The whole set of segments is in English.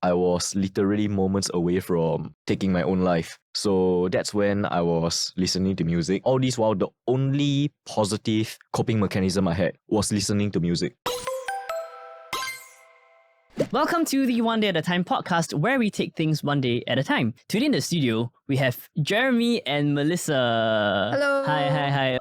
I was literally moments away from taking my own life. So that's when I was listening to music. All this while, the only positive coping mechanism I had was listening to music. Welcome to the One Day at a Time podcast, where we take things one day at a time. Today in the studio, we have Jeremy and Melissa. Hello. Hi.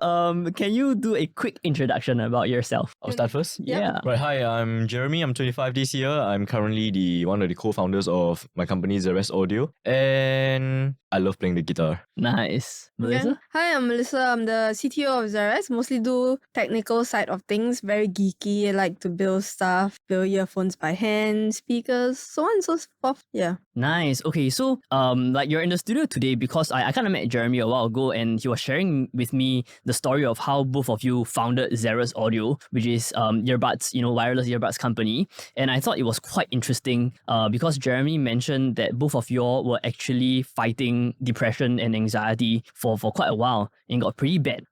Can you do a quick introduction about yourself? I'll start first. Yeah. Right, hi, I'm Jeremy. I'm 25 this year. I'm currently one of the co-founders of my company, Zeres Audio. And I love playing the guitar. Nice. Melissa? Okay. Hi, I'm Melissa. I'm the CTO of Zeres. Mostly do technical side of things. Very geeky. I like to build stuff, build earphones by hand, speakers, so on and so forth. Yeah. Nice. Okay, so like you're in the studio today because I kind of met Jeremy a while ago, and he was sharing with me the story of how both of you founded Zeres Audio, which is earbuds, wireless earbuds company. And I thought it was quite interesting because Jeremy mentioned that both of you all were actually fighting depression and anxiety for quite a while and got pretty bad.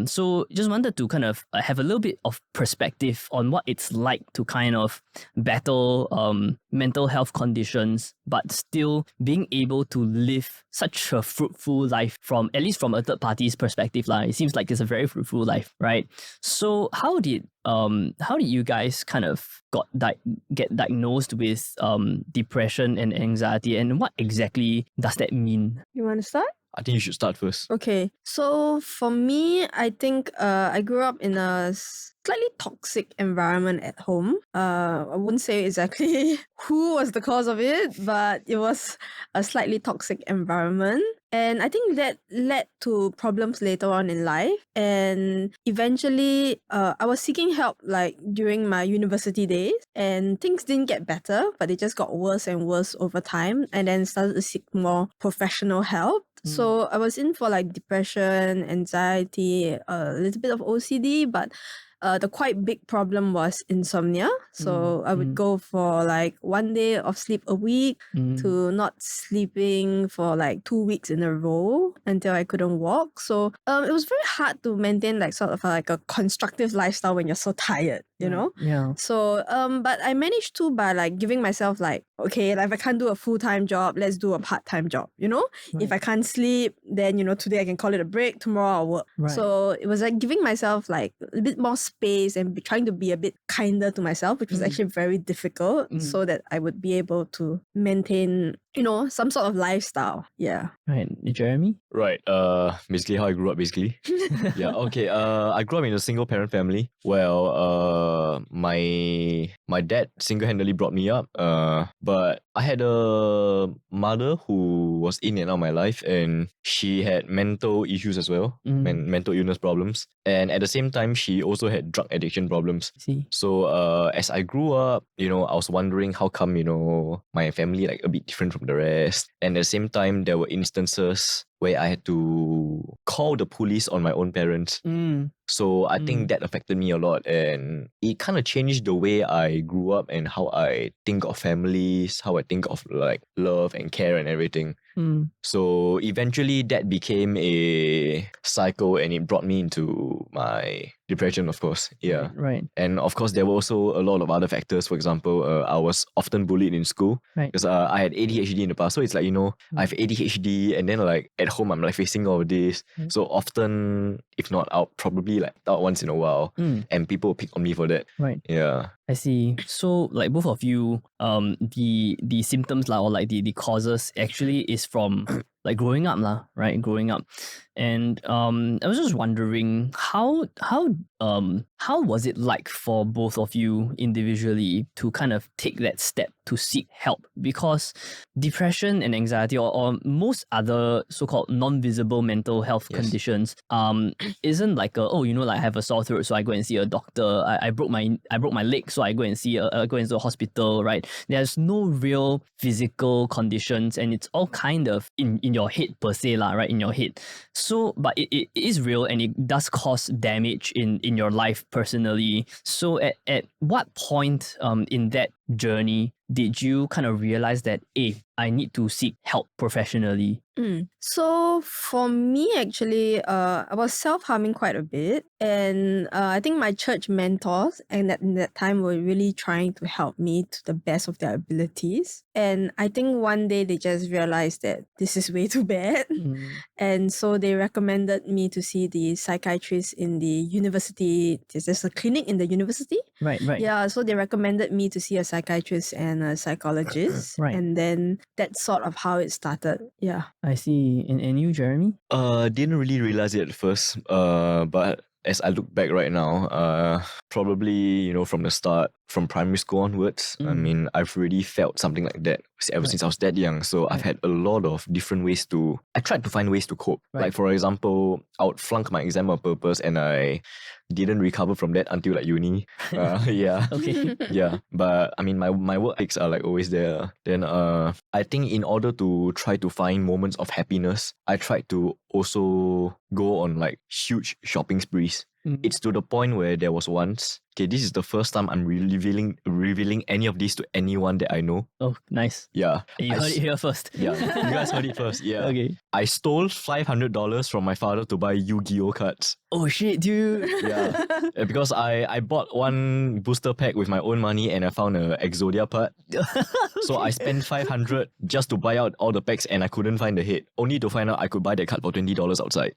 So just wanted to kind of have a little bit of perspective on what it's like to kind of battle mental health conditions, but still being able to live such a fruitful life at least from a third party's perspective. It seems like it's a very fruitful life, right? So how did you guys kind of get diagnosed with depression and anxiety, and what exactly does that mean? You want to start? I think you should start first. Okay. So for me, I think I grew up in a slightly toxic environment at home. I wouldn't say exactly who was the cause of it, but it was a slightly toxic environment. And I think that led to problems later on in life. And eventually, I was seeking help during my university days, and things didn't get better, but they just got worse and worse over time, and then started to seek more professional help. So I was in for depression, anxiety, a little bit of OCD, but the quite big problem was insomnia. So I would go for 1 day of sleep a week to not sleeping for 2 weeks in a row until I couldn't walk. So it was very hard to maintain a constructive lifestyle when you're so tired, you know? Yeah. So but I managed to by giving myself okay, if I can't do a full-time job, let's do a part-time job, you know? Right. If I can't sleep, then today I can call it a break, tomorrow I'll work. Right. So it was giving myself a bit more space and trying to be a bit kinder to myself, which was actually very difficult, so that I would be able to maintain some sort of lifestyle. Yeah. Right. Jeremy? Right, basically how I grew up, basically. Yeah, okay. I grew up in a single parent family. Well, my dad single-handedly brought me up. But I had a mother who was in and out of my life, and she had mental issues as well, mental illness problems. And at the same time, she also had drug addiction problems. See. So as I grew up, I was wondering how come, my family a bit different from the rest. And at the same time, there were instances where I had to call the police on my own parents. So I think that affected me a lot, and it kind of changed the way I grew up and how I think of families, how I think of love and care and everything. So eventually that became a cycle, and it brought me into my depression, of course. Yeah. Right. And of course, there were also a lot of other factors. For example, I was often bullied in school because I had ADHD in the past. So it's I have ADHD, and then at home I'm facing all of this. So often, if not out, probably out once in a while, and people pick on me for that. Right. Yeah. I see. So both of you, the symptoms or the causes actually is from growing up right? Growing up. And I was just wondering how was it like for both of you individually to kind of take that step to seek help? Because depression and anxiety or most other so-called non-visible mental health conditions isn't I have a sore throat, so I go and see a doctor. I broke my leg, so I go and see go into a hospital, right? There's no real physical conditions, and it's all kind of in your head per se, right? In your head. So, but it is real, and it does cause damage in your life personally. So at what point in that journey did you kind of realize that, hey, I need to seek help professionally? So for me, actually, I was self-harming quite a bit, and I think my church mentors and in that time were really trying to help me to the best of their abilities. And I think one day they just realized that this is way too bad, and so they recommended me to see the psychiatrist in the university. There's a clinic in the university. Right. Yeah, so they recommended me to see a psychiatrist and a psychologist, Right. and then that's sort of how it started. Yeah. I see. And you, Jeremy? Didn't really realize it at first. But as I look back right now, probably, from the start, from primary school onwards, I mean, I've really felt something like that ever since I was that young. So I've had a lot of different ways I tried to find ways to cope. Right. Like, for example, I would flunk my exam on purpose and I didn't recover from that until like uni. Yeah. Okay. Yeah. But I mean, my work ethics are like always there. Then I think in order to try to find moments of happiness, I tried to also go on like huge shopping sprees. It's to the point where there was once, okay, this is the first time I'm revealing any of this to anyone that I know. Oh, nice. Yeah. You heard it here first. Yeah, you guys heard it first. Yeah. Okay. I stole $500 from my father to buy Yu-Gi-Oh cards. Oh shit, dude. Yeah. Because I bought one booster pack with my own money and I found a Exodia part. So I spent $500 just to buy out all the packs and I couldn't find the head. Only to find out I could buy that card for $20 outside.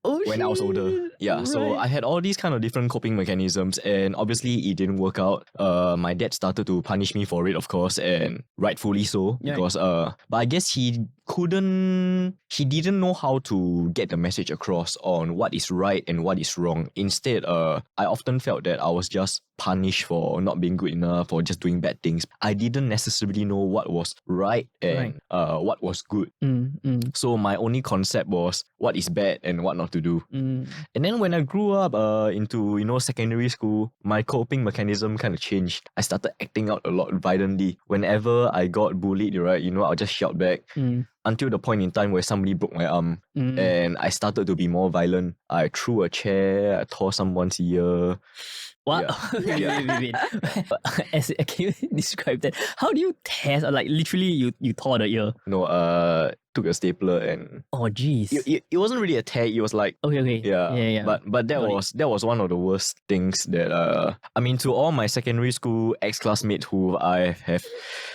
Oh, when I was older. Yeah, so I had all these kind of different coping mechanisms and obviously it didn't work out. My dad started to punish me for it, of course, and rightfully so. Yeah. Because but I guess he didn't know how to get the message across on what is right and what is wrong. Instead, I often felt that I was just punished for not being good enough or just doing bad things. I didn't necessarily know what was right and what was good. So my only concept was what is bad and what not to do. And then when I grew up into secondary school, my coping mechanism kind of changed. I started acting out a lot violently. Whenever I got bullied, right, I'll just shout back. Until the point in time where somebody broke my arm and I started to be more violent. I threw a chair, I tore someone's ear. What? Yeah. Wait. Can you describe that? How do you test? Like literally, you tore the ear. No, took a stapler and Oh jeez. it wasn't really a tear. It was like Okay. Yeah. But that was one of the worst things that I mean, to all my secondary school ex-classmates who I have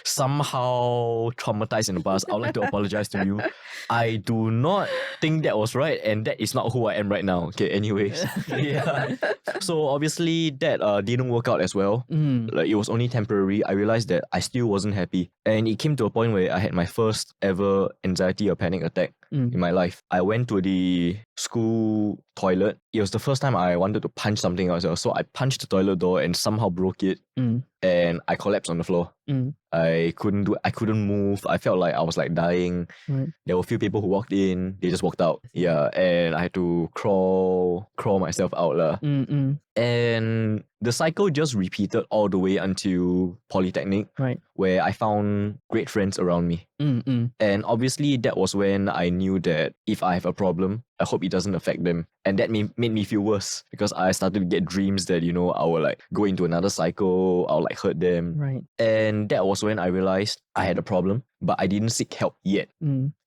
somehow traumatized in the past, I would like to apologize to you. I do not think that was right, and that is not who I am right now. Okay, anyways. Yeah. So obviously that didn't work out as well. Like it was only temporary. I realized that I still wasn't happy. And it came to a point where I had my first ever anxiety or panic attack in my life. I went to the school toilet. It was the first time I wanted to punch something else. So I punched the toilet door and somehow broke it. And I collapsed on the floor. I couldn't move. I felt like I was like dying. There were a few people who walked in. They just walked out. Yeah, and I had to crawl myself out lah. And the cycle just repeated all the way until Polytechnic, Right. where I found great friends around me. And obviously that was when I knew that if I have a problem, I hope it doesn't affect them. And that made me feel worse because I started to get dreams that, I would like go into another cycle, I'll like hurt them. Right. And that was when I realized I had a problem, but I didn't seek help yet.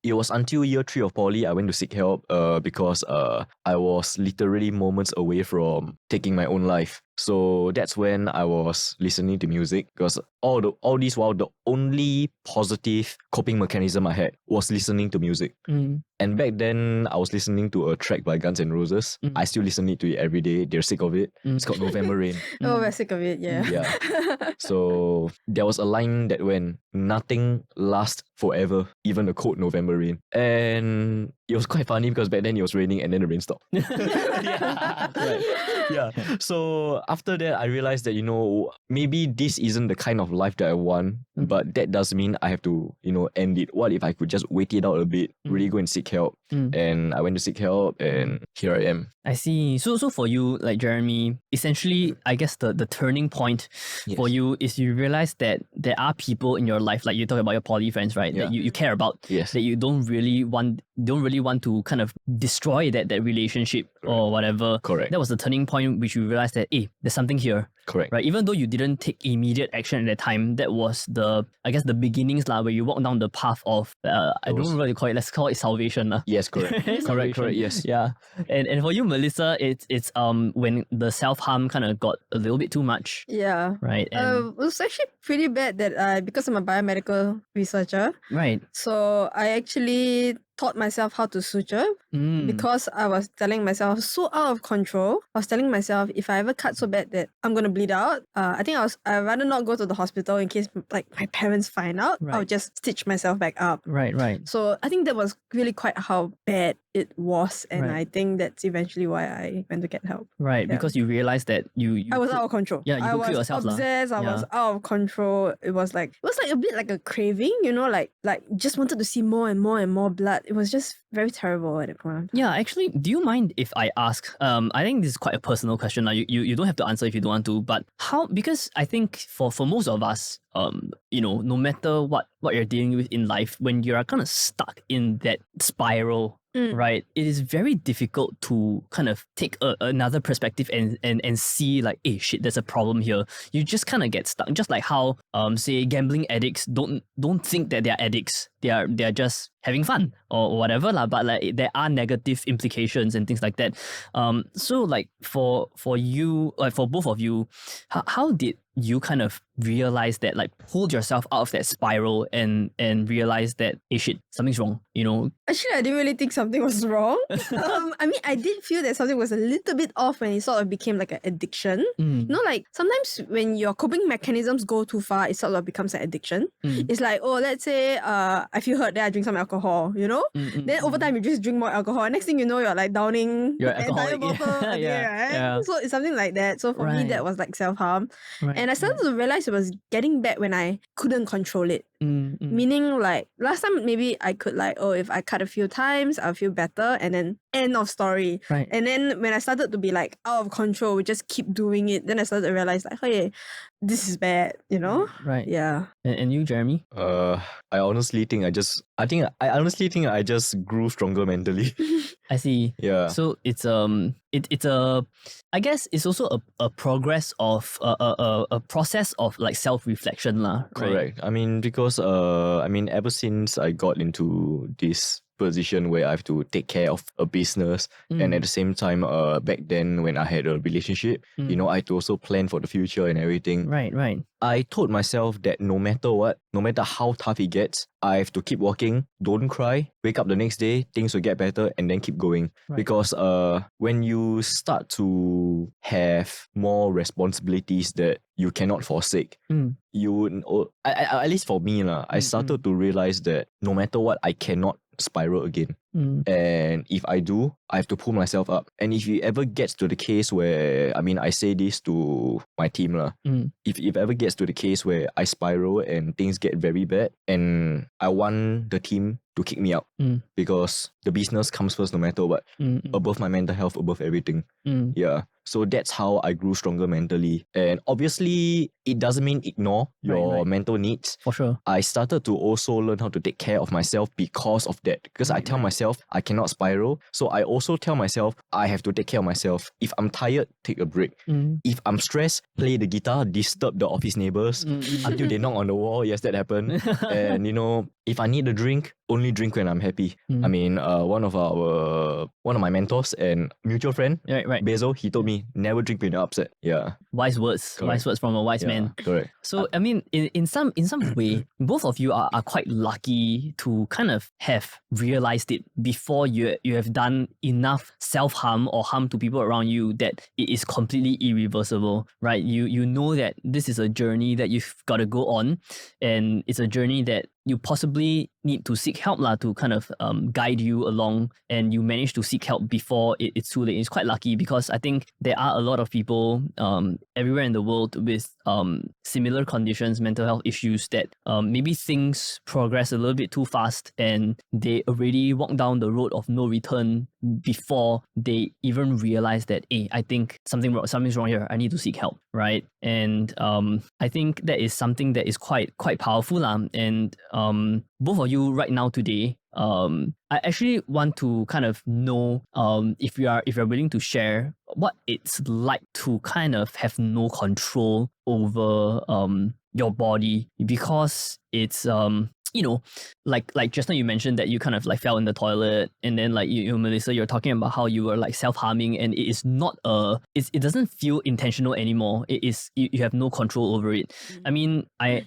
It was until year 3 of poly I went to seek help because I was literally moments away from taking my own life. So that's when I was listening to music because all this while the only positive coping mechanism I had was listening to music. And back then I was listening to a track by Guns N' Roses. I still listen to it every day. They're sick of it. It's called November Rain. Oh, we're sick of it, yeah. Yeah. So there was a line that went, "Nothing lasts forever, even the cold November rain." And it was quite funny because back then it was raining and then the rain stopped. Yeah. So after that, I realized that, maybe this isn't the kind of life that I want, but that does mean I have to, end it. What if I could just wait it out a bit, really go and seek help? And I went to seek help and here I am. I see. So for you, like Jeremy, essentially, I guess the turning point for you is you realize that there are people in your life, like you talk about your poly friends, right? Yeah. That you care about, Yes. that you don't really want don't really want to kind of destroy that relationship or whatever. Correct. That was the turning point which you realized that, hey, there's something here. Correct. Right, even though you didn't take immediate action at that time, that was the beginnings where you walk down the path of I don't know what you call it. Let's call it salvation. Yes, correct. Correct. Yes. Yeah, and for you, Melissa, it's when the self harm kind of got a little bit too much. Yeah. Right. It was actually pretty bad that because I'm a biomedical researcher, Right. so I actually taught myself how to suture because I was telling myself so out of control. I was telling myself if I ever cut so bad that I'm gonna bleed out, I think I'd rather not go to the hospital in case like my parents find out. I'll Right. just stitch myself back up. Right. So I think that was really quite how bad it was, and Right. I think that's eventually why I went to get help. Right, Yeah. because you realized that you I was could- out of control. Yeah, you I could was kill yourself lah. obsessed. I was out of control. It was like a bit like a craving, like just wanted to see more and more and more blood. It was just very terrible at that point. Yeah, actually, do you mind if I ask? I think this is quite a personal question. You don't have to answer if you don't want to, but how? Because I think for most of us, no matter what you're dealing with in life, when you're kind of stuck in that spiral, right, it is very difficult to kind of take another perspective and see like, hey, shit, there's a problem here. You just kind of get stuck. Just like how say gambling addicts don't think that they're addicts. They're just having fun or whatever lah. But like there are negative implications and things like that. So like for you, like for both of you, how did you kind of realize that, like pulled yourself out of that spiral and realize that, hey shit, something's wrong, Actually, I didn't really think something was wrong. I mean, I did feel that something was a little bit off when it sort of became like an addiction. Like sometimes when your coping mechanisms go too far, it sort of becomes an addiction. It's like, oh, let's say I feel hurt, then I drink some alcohol, Then over time you just drink more alcohol. Next thing you know, you're like downing You're the entire alcoholic. bottle a day, Yeah, right? yeah. So it's something like that. So for me, Right. that was like self-harm. Right, And I started to realize it was getting bad when I couldn't control it. Meaning like last time maybe I could like, oh, if I cut a few times, I'll feel better, and then end of story. Right. And then when I started to be like out of control, we just keep doing it, then I started to realize like, hey, this is bad, Right. Yeah. And you, Jeremy? I honestly think I just grew stronger mentally. I see. Yeah. So it's it's a, I guess it's also a progress of a process of like self-reflection lah. Right? Correct. I mean, because ever since I got into this position where I have to take care of a business, and at the same time, back then when I had a relationship, I had to also plan for the future and everything. Right. I told myself that no matter what, no matter how tough it gets, I have to keep working, don't cry, wake up the next day, things will get better, and then keep going. Right. Because when you start to have more responsibilities that you cannot forsake, you would, at least for me, I started to realize that no matter what, I cannot spiral again. And if I do, I have to pull myself up. And if it ever gets to the case where, I say this to my team if it ever gets to the case where I spiral and things get very bad, and I want the team to kick me out because the business comes first no matter what, above my mental health, above everything. Yeah. So that's how I grew stronger mentally. And obviously, it doesn't mean ignore your mental needs. For sure. I started to also learn how to take care of myself because of that. Because I tell myself I cannot spiral. So I also tell myself I have to take care of myself. If I'm tired, take a break. If I'm stressed, play the guitar, disturb the office neighbors until they knock on the wall. Yes, that happened. And if I need a drink, only drink when I'm happy. I mean, one of my mentors and mutual friend, Right. Bezo, he told me never drink when you're upset. Yeah. Wise words. Correct. Wise words from a wise man. Correct. So I mean, in some way, both of you are quite lucky to kind of have realized it before you have done enough self-harm or harm to people around you that it is completely irreversible, right? You know that this is a journey that you've got to go on, and it's a journey that you possibly need to seek help to kind of guide you along, and you manage to seek help before it's too late. It's quite lucky because I think there are a lot of people everywhere in the world with similar conditions, mental health issues, that maybe things progress a little bit too fast and they already walk down the road of no return before they even realize that, hey, I think something's wrong here. I need to seek help, right? And I think that is something that is quite powerful. And both of you right now today, I actually want to kind of know if you're willing to share what it's like to kind of have no control over your body, because it's like just now you mentioned that you kind of like fell in the toilet, and then like you Melissa, you're talking about how you were like self-harming, and it is not it doesn't feel intentional anymore. It is you have no control over it. I mean, I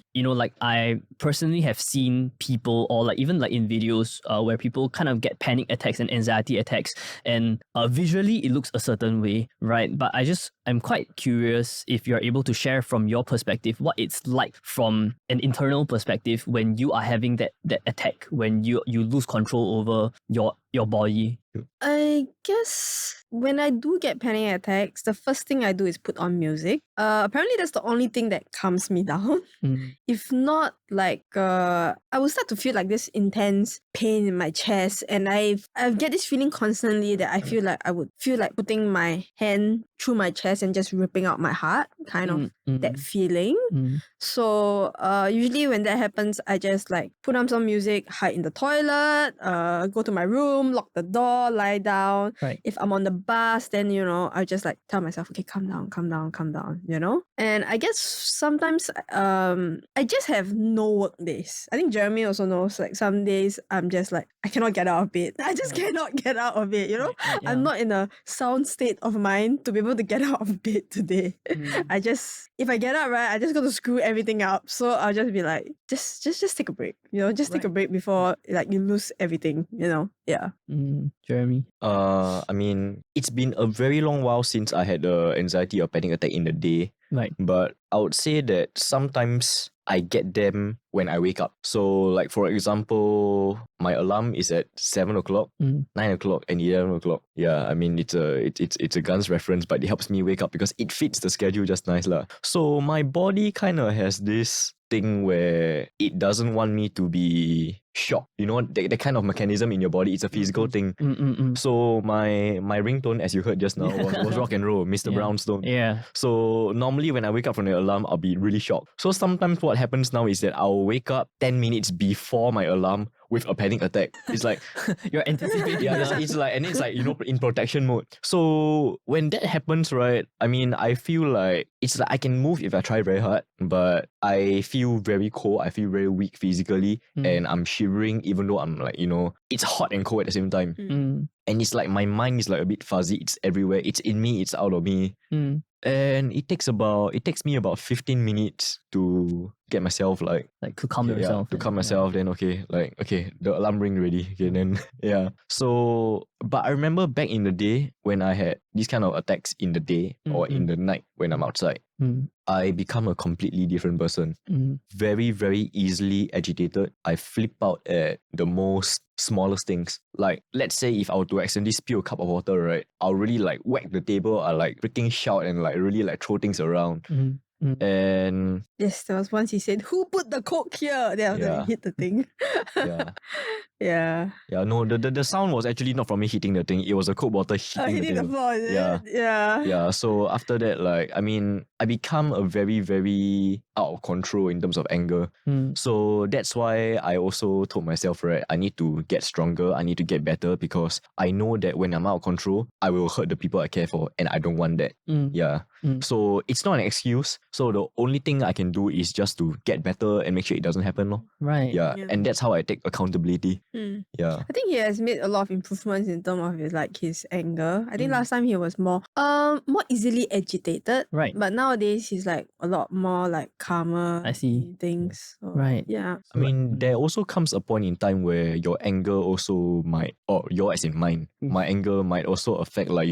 personally have seen people, or like even like in videos where people kind of get panic attacks and anxiety attacks, and visually it looks a certain way, right? But I'm quite curious if you're able to share from your perspective what it's like from an internal perspective when you are having that attack, when you lose control over your body. I guess when I do get panic attacks, the first thing I do is put on music. Apparently that's the only thing that calms me down. If not, like I will start to feel like this intense pain in my chest, and I get this feeling constantly that I feel like I would feel like putting my hand through my chest and just ripping out my heart, kind of that feeling. So usually when that happens, I just like put on some music, hide in the toilet, go to my room, lock the door, lie down. Right. If I'm on the bus, then I just like tell myself, okay, calm down, And I guess sometimes I just have no work days. I think Jeremy also knows, like some days I'm just like I cannot get out of bed. I just cannot get out of it, Right, yeah. I'm not in a sound state of mind to be able to get out of bed today. If I get up, right, I just got to screw everything up. So I'll just be like, just take a break, take a break before like you lose everything, Yeah. Jeremy. I mean, it's been a very long while since I had anxiety or panic attack in the day. Right. But I would say that sometimes I get them when I wake up. So, like for example, my alarm is at 7 o'clock, 9 o'clock, and 11 o'clock. Yeah, I mean it's a Guns reference, but it helps me wake up because it fits the schedule just nice lah. So my body kind of has this thing where it doesn't want me to be shocked. That kind of mechanism in your body. It's a physical thing. So my ringtone, as you heard just now, was rock and roll, Mr. Brownstone. Yeah. So normally when I wake up from the alarm, I'll be really shocked. So sometimes what happens now is that I'll wake up 10 minutes before my alarm with a panic attack. It's like you're anticipating. Yeah, it's like in protection mode. So when that happens, right, I mean, I feel like it's like I can move if I try very hard, but I feel very cold. I feel very weak physically, and I'm shivering even though I'm like, it's hot and cold at the same time. And it's like my mind is like a bit fuzzy. It's everywhere. It's in me. It's out of me. And it takes me about 15 minutes to get myself like to calm yourself. To calm myself. Then okay, the alarm ring ready. Okay, then yeah. So, but I remember back in the day when I had these kind of attacks in the day or in the night when I'm outside, I become a completely different person. Very, very easily agitated. I flip out at the most smallest things. Like, let's say if I were to accidentally spill a cup of water, right, I'll really like whack the table. I like freaking shout and like really like throw things around. And yes, there was once he said, "Who put the Coke here?" Then after he hit the thing. Yeah. No, the sound was actually not from me hitting the thing. It was a Coke bottle hitting the floor. Is it? Yeah. So after that, like, I mean, I become a very, very out of control in terms of anger. So that's why I also told myself, right, I need to get stronger. I need to get better because I know that when I'm out of control, I will hurt the people I care for, and I don't want that. Yeah. So it's not an excuse. So the only thing I can do is just to get better and make sure it doesn't happen. Right. Yeah. And that's how I take accountability. Yeah. I think he has made a lot of improvements in terms of his anger. I think last time he was more easily agitated. Right. But nowadays he's like a lot more like calmer. I see. Things. So, right. Yeah. I mean, there also comes a point in time where your anger also might, or your as in mine, my anger might also affect like,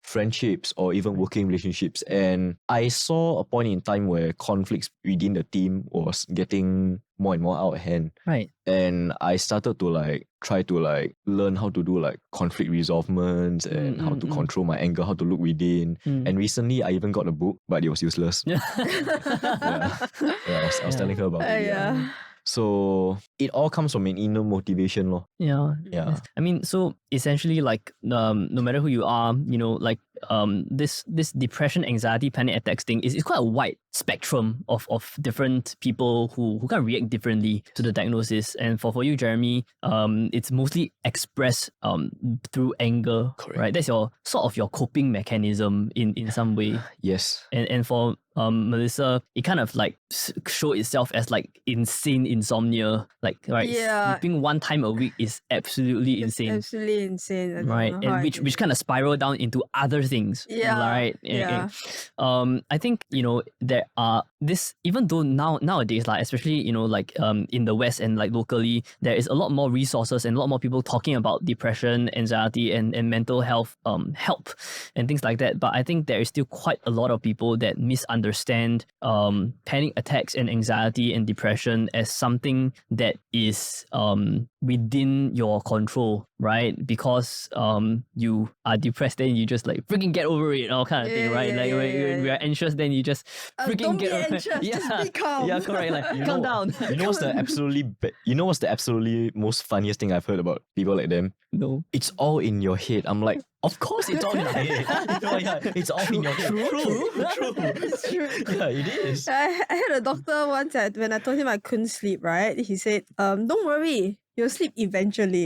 friendships or even working relationships. And I saw a point in time where conflicts within the team was getting more and more out of hand. Right. And I started to like try to like learn how to do like conflict resolvements and how to control my anger, how to look within. And recently I even got a book, but it was useless. I was telling her about it. So it all comes from an inner motivation, lor. Yeah. Yeah. I mean, so essentially, like, no matter who you are, like, this depression, anxiety, panic attacks thing is quite a wide spectrum of different people who kind of react differently to the diagnosis. And for you, Jeremy, it's mostly expressed through anger, Correct. right? That's your sort of your coping mechanism in some way. Yes. And for Melissa, it kind of like show itself as like insane insomnia, like, right? Yeah. Sleeping one time a week is absolutely It's insane, absolutely insane. I don't right? know how And I which did kind of spiral down into other things, Yeah, right? yeah. I think there are this, even though nowadays, like, especially like in the West and like locally, there is a lot more resources and a lot more people talking about depression, anxiety, and mental health help and things like that. But I think there is still quite a lot of people that misunderstand panic attacks and anxiety and depression as something that is within your control, right? Because you are depressed, then you just like freaking get over it, all kind of thing, right? Like when you are anxious, then you just freaking don't be get over anxious, it. just be calm. Yeah, correct. Like, You calm know- down. You know what's the absolutely most funniest thing I've heard about people like them? No. It's all in your head. I'm like, of course it's all in your head. Yeah, it's all in your head. True. It's true. Yeah, it is. I had a doctor once when I told him I couldn't sleep, right? He said, don't worry, you'll sleep eventually.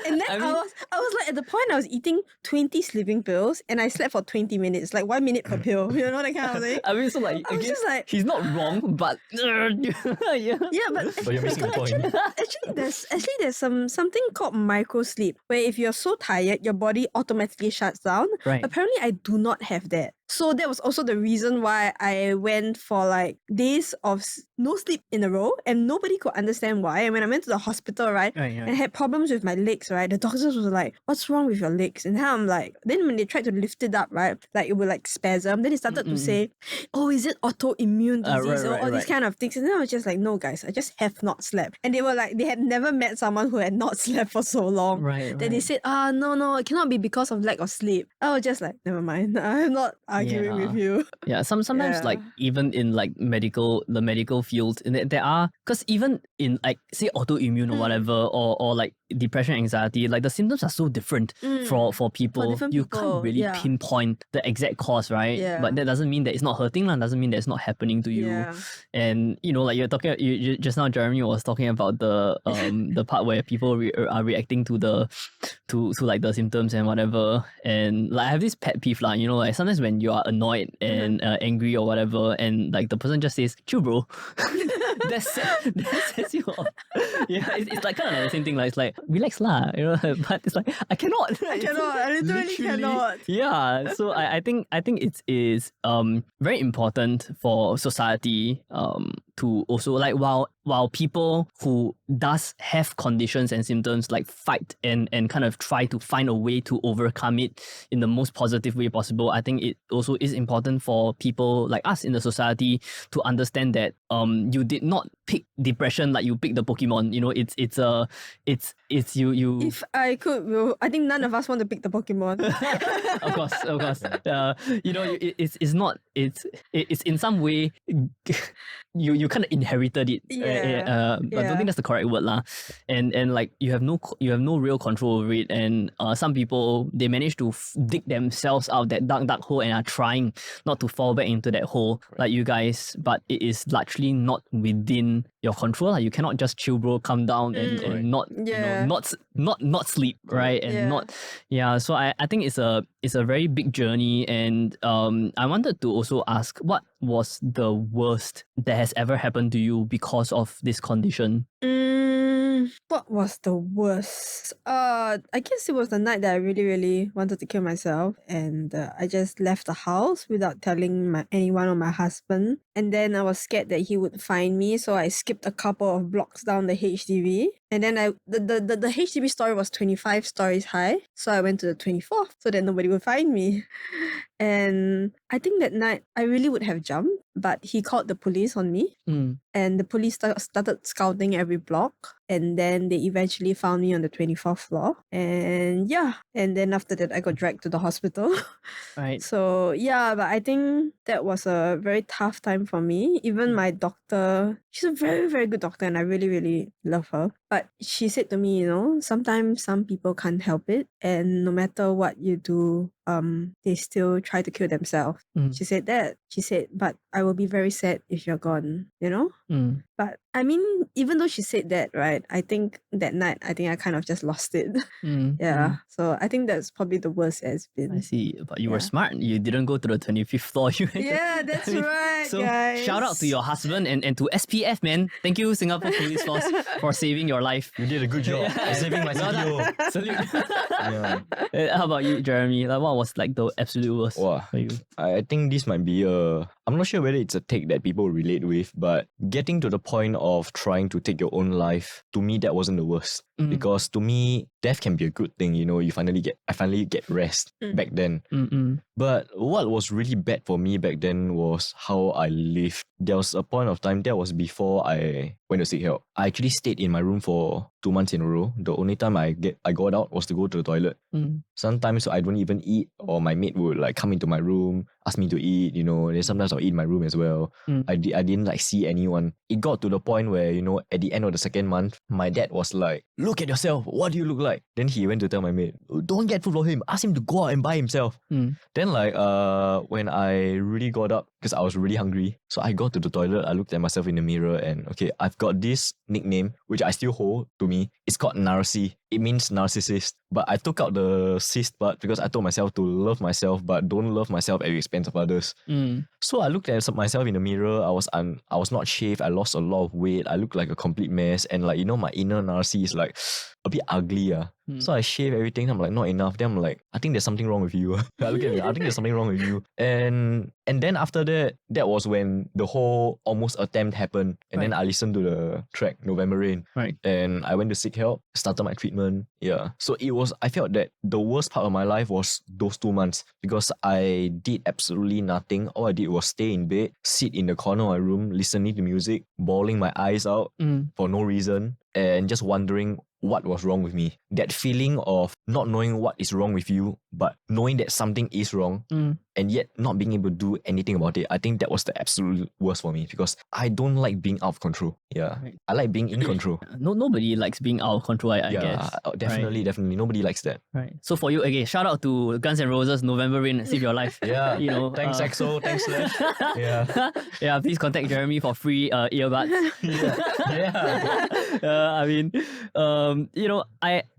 And then I I, mean- was like, at the point I was eating 20 sleeping pills and I slept for 20 minutes, like 1 minute per pill, you know, that kind of thing. I mean, so like, I was again, just like, he's not wrong, but yeah. yeah, but But you're missing the point. actually there's something called micro sleep, where if you're so tired, your body automatically shuts down. Right. Apparently, I do not have that. So that was also the reason why I went for like days of no sleep in a row, and nobody could understand why. And when I went to the hospital, right, and I had problems with my legs, right, the doctors was like, "What's wrong with your legs?" And then I'm like, then when they tried to lift it up, right, like it would like spasm. Then they started to say, "Oh, is it autoimmune disease?" or all these kind of things. And then I was just like, "No, guys, I just have not slept." And they were like, they had never met someone who had not slept for so long. Right. Then they said, no, it cannot be because of lack of sleep. I was just like, never mind. I'm not arguing with you. Yeah, sometimes like even in like the medical field, and there are, because even in like say autoimmune or whatever, or like depression, anxiety, like the symptoms are so different for people. different You people, can't really yeah. pinpoint the exact cause, right? Yeah. But that doesn't mean that it's not hurting, doesn't mean that it's not happening to you. Yeah. And like you're talking, you just now Jeremy was talking about the the part where people are reacting to to like the symptoms and whatever. And like I have this pet peeve, like like sometimes when you are annoyed and angry or whatever, and like the person just says, "Chill, bro." that sets you off. Yeah, it's like kind of like the same thing. Like it's like, relax lah, but it's like I cannot. I literally cannot. Yeah, so I think it is very important for society to also, like, while people who does have conditions and symptoms like fight and kind of try to find a way to overcome it in the most positive way possible, I think it also is important for people like us in the society to understand that you did not pick depression like you picked the Pokemon. It's you. If I could, I think none of us want to pick the Pokemon. Of course. It's not. It's in some way you kind of inherited it. But I don't think that's the correct word lah. And like you have no real control over it. And some people, they manage to dig themselves out that dark hole and are trying not to fall back into that hole like you guys. But it is largely not within your control. Like, you cannot just chill, bro, calm down and not not sleep, right? And so I think it's a very big journey. And I wanted to also ask, what was the worst that has ever happened to you because of this condition? What was the worst? I guess it was the night that I really, really wanted to kill myself, and I just left the house without telling anyone or my husband. And then I was scared that he would find me, so I skipped a couple of blocks down the HDB. And then the HDB story was 25 stories high, so I went to the 24th so that nobody would find me. And I think that night I really would have jumped, but he called the police on me. And the police started scouting every block, and then they eventually found me on the 24th floor. And then after that I got dragged to the hospital. Right. So but I think that was a very tough time for me. Even my doctor, she's a very, very good doctor and I really, really love her. But she said to me, sometimes some people can't help it. And no matter what you do, they still try to kill themselves. She said that. She said, but I will be very sad if you're gone, But I mean, even though she said that, right, I think that night, I kind of just lost it. Yeah. So I think that's probably the worst it's been. I see. But you were smart. You didn't go to the 25th floor. Yeah, that's right, so guys. shout out to your husband and to SPF, man. Thank you, Singapore Police Force, for saving your life. You did a good job. Saving my CTO. Salute. How about you, Jeremy? Like, what was like the absolute worst for you? I think this might be I'm not sure whether it's a take that people relate with, but getting to the point of trying to take your own life, to me, that wasn't the worst. Because to me, death can be a good thing, I finally get rest back then. But what was really bad for me back then was how I lived. There was a point of time, that was before I went to seek help. I actually stayed in my room for 2 months in a row. The only time I got out was to go to the toilet. Sometimes I don't even eat, or my mate would like come into my room, ask me to eat, then sometimes I'll eat in my room as well. I didn't like see anyone. It got to the point where, at the end of the second month, my dad was like, look at yourself, what do you look like? Then he went to tell my mate, don't get food for him, ask him to go out and buy himself. Then like when I really got up, because I was really hungry, so I got to the toilet, I looked at myself in the mirror and okay, I've got this nickname, which I still hold to me. It's called Narcy. It means narcissist. But I took out the cyst part because I told myself to love myself, but don't love myself at the expense of others. So I looked at myself in the mirror. I was not shaved. I lost a lot of weight. I looked like a complete mess. And like, my inner Narcy is like a bit ugly. So I shave everything. I'm like, not enough. Then I'm like, I think there's something wrong with you. I look at me, I think there's something wrong with you. And then after that was when the whole almost attempt happened. And then I listened to the track November Rain. And I went to seek help, started my treatment. Yeah. So I felt that the worst part of my life was those 2 months because I did absolutely nothing. All I did was stay in bed, sit in the corner of my room, listening to music, bawling my eyes out for no reason, and just wondering what was wrong with me. That feeling of not knowing what is wrong with you, but knowing that something is wrong and yet not being able to do anything about it. I think that was the absolute worst for me because I don't like being out of control. Yeah. I like being in control. Nobody likes being out of control, I guess. Definitely. Nobody likes that. Right. So for you, again, shout out to Guns N' Roses, November Rain, Save Your Life. Yeah. Thanks EXO, thanks Slash. Yeah. Yeah, please contact Jeremy for free earbuds. I mean,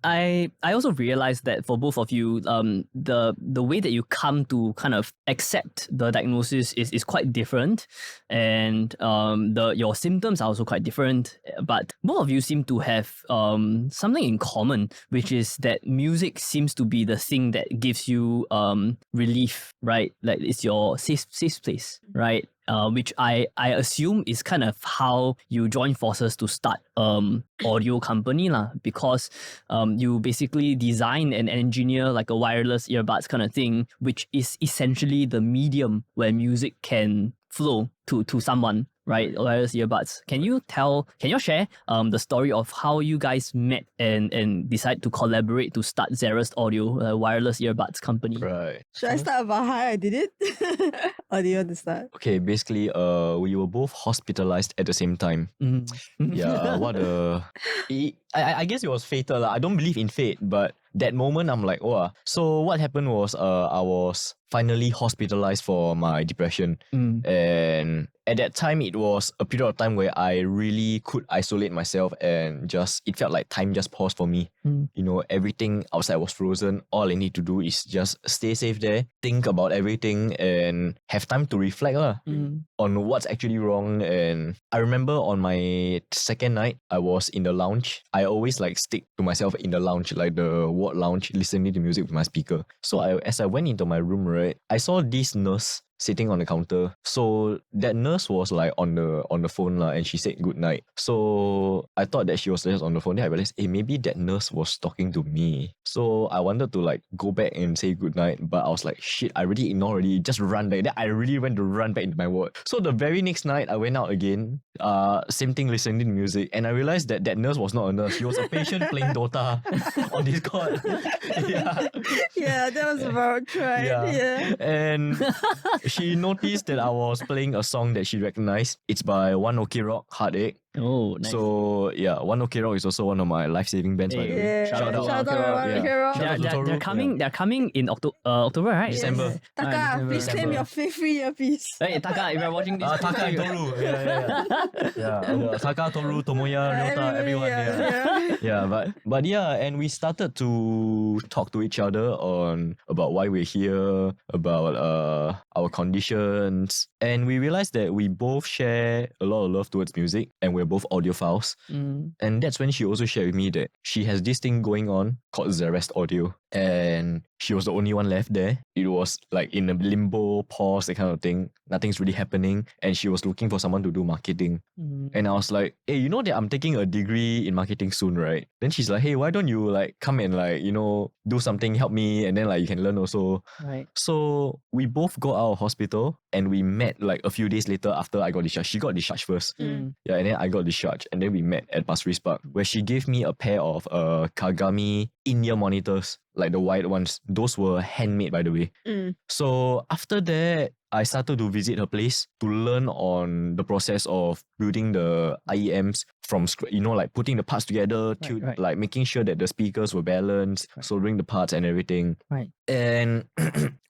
I also realized that for both of you, the way that you come to kind of accept the diagnosis is quite different, and your symptoms are also quite different. But both of you seem to have something in common, which is that music seems to be the thing that gives you relief, right? Like it's your safe place, right? Which I assume is kind of how you join forces to start audio company lah, because you basically design and engineer like a wireless earbuds kind of thing, which is essentially the medium where music can flow to someone, right? Wireless earbuds. Can you share the story of how you guys met and decide to collaborate to start Xeris Audio, a wireless earbuds company? Right. Should I start about how I did it? Or do you want to start? Okay, basically, we were both hospitalized at the same time. Yeah, I guess it was fatal. I don't believe in fate, but that moment I'm like, oh. So what happened was I was finally hospitalized for my depression. And at that time, it was a period of time where I really could isolate myself and it felt like time just paused for me. Everything outside was frozen. All I need to do is just stay safe there, think about everything and have time to reflect on what's actually wrong. And I remember on my second night, I was in the lounge. I always like stick to myself in the lounge, like the ward lounge, listening to music with my speaker. So as I went into my room, right, I saw this nurse sitting on the counter. So that nurse was like on the phone and she said good night. So I thought that she was just on the phone. Then I realized, maybe that nurse was talking to me. So I wanted to like go back and say good night, but I was like, shit, I already ignored already. Just run back. Then I really went to run back into my ward. So the very next night I went out again. Same thing, listening to music, and I realized that nurse was not a nurse. She was a patient playing Dota on Discord. Yeah, that was about right. Yeah. And she noticed that I was playing a song that she recognized. It's by One Ok Rock, Heartache. Oh, nice. So yeah, One Ok Rock is also one of my life-saving bands, by the way. Yeah. Shout out Shout to out Rock. to Yeah. Hero. Shout out to They're Toru. coming. They're coming in October, right? December. Taka, December. please claim your free earpiece. Hey, Taka, if you're watching this, Taka and Toru. Yeah. Taka, Toru, Tomoya, Ryota, everyone. But yeah, and we started to talk to each other on about why we're here, about our conditions, and we realized that we both share a lot of love towards music, and we're both audiophiles. And that's when she also shared with me that she has this thing going on called Zerest Audio, and she was the only one left there. It was like in a limbo, pause, that kind of thing. Nothing's really happening, and she was looking for someone to do marketing. And I was like, hey, you know that I'm taking a degree in marketing soon, right? Then she's like, hey, why don't you like come and like, you know, do something, help me, and then like you can learn also. Right. So we both got out of hospital and we met like a few days later after I got discharged. She got discharged first. Yeah, and then I got discharged, and then we met at Pasir Ris Park where she gave me a pair of Kagami in-ear monitors, like the white ones. Those were handmade, by the way. So after that, I started to visit her place to learn on the process of building the IEMs from scratch, you know, like putting the parts together, Right. like making sure that the speakers were balanced, soldering the parts and everything. Right. And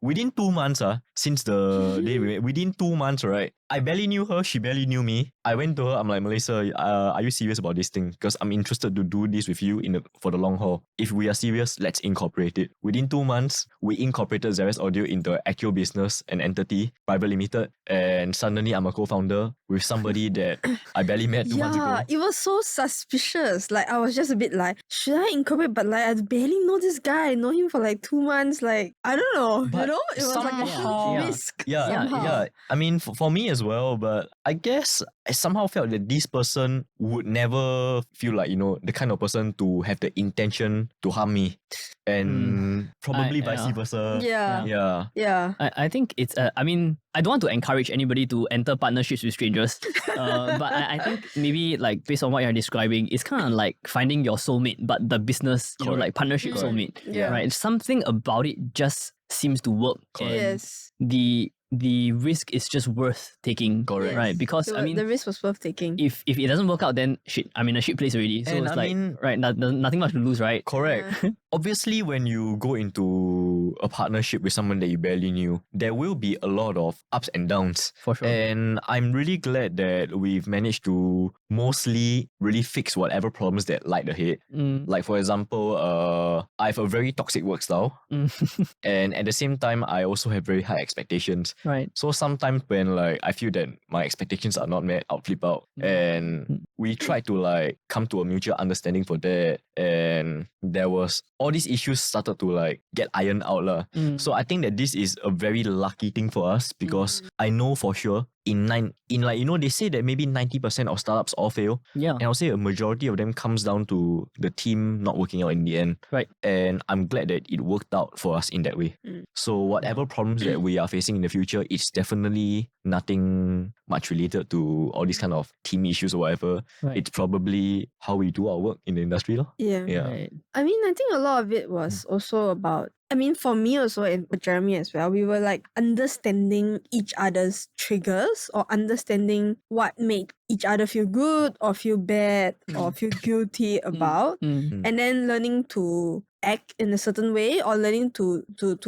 within 2 months, since the day we met, within 2 months, right, I barely knew her, she barely knew me. I went to her, I'm like, Melissa, are you serious about this thing? Because I'm interested to do this with you for the long haul. If we are serious, let's incorporate it. Within 2 months, we incorporated Zerest Audio into actual business and entity, private limited, and suddenly I'm a co-founder with somebody that I barely met 2 months ago. Yeah, it was so suspicious. Like I was just a bit like, should I incorporate? But like I barely know this guy. I know him for like 2 months. Like I don't know. But you know, it was like a somehow- huge risk. Yeah, somehow. yeah. I mean, for me as well, but I guess I somehow felt that this person would never feel like, you know, the kind of person to have the intention to harm me. And probably vice yeah. versa. Yeah. Yeah. I think it's I mean, I don't want to encourage anybody to enter partnerships with strangers, but I think maybe like based on what you're describing, it's kind of like finding your soulmate, but the business, you know, Correct. like partnership Correct. soulmate, Yeah. right? Something about it just seems to work. Correct. And Yes. the risk is just worth taking, Correct. right? Because I mean, the risk was worth taking. if it doesn't work out, then shit, I'm in a shit place already. So And it's I like, mean- right, nothing much to lose, right? Correct. Obviously, when you go into a partnership with someone that you barely knew, there will be a lot of ups and downs. For sure. And I'm really glad that we've managed to mostly really fix whatever problems that lied ahead. Like for example, I have a very toxic work style, and at the same time, I also have very high expectations. Right. So sometimes when like I feel that my expectations are not met, I'll flip out. And we tried to like come to a mutual understanding for that. And there was all these issues started to like get ironed out lah. So I think that this is a very lucky thing for us because I know for sure in like, you know, they say that maybe 90% of startups all fail. Yeah. And I'll say a majority of them comes down to the team not working out in the end. Right. And I'm glad that it worked out for us in that way. So whatever problems that we are facing in the future, it's definitely nothing much related to all these kind of team issues or whatever. Right. It's probably how we do our work in the industry. Lor. Yeah. Yeah. Right. I mean, I think a lot of it was also about, I mean, for me also and with Jeremy as well, we were like understanding each other's triggers or understanding what made each other feel good or feel bad or feel guilty about. And then learning to act in a certain way or learning to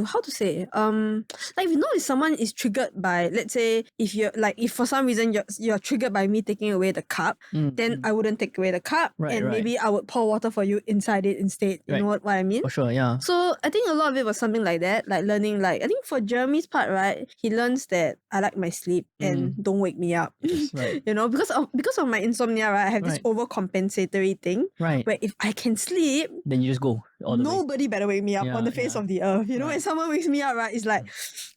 how to say like if you know if someone is triggered by, let's say if you're like, if for some reason you're triggered by me taking away the cup, then I wouldn't take away the cup, Right, and right. maybe I would pour water for you inside it instead. You Right. know what I mean? For sure, yeah. So I think a lot of it was something like that, like learning, like I think for Jeremy's part, right, he learns that I like my sleep and don't wake me up. Right. You know, because of my insomnia, right, I have this Right. overcompensatory thing Right. where if I can sleep, Then you just go all the way. nobody better wake me up Yeah, on the face yeah. of the earth. You know, when Right. someone wakes me up, right, it's like,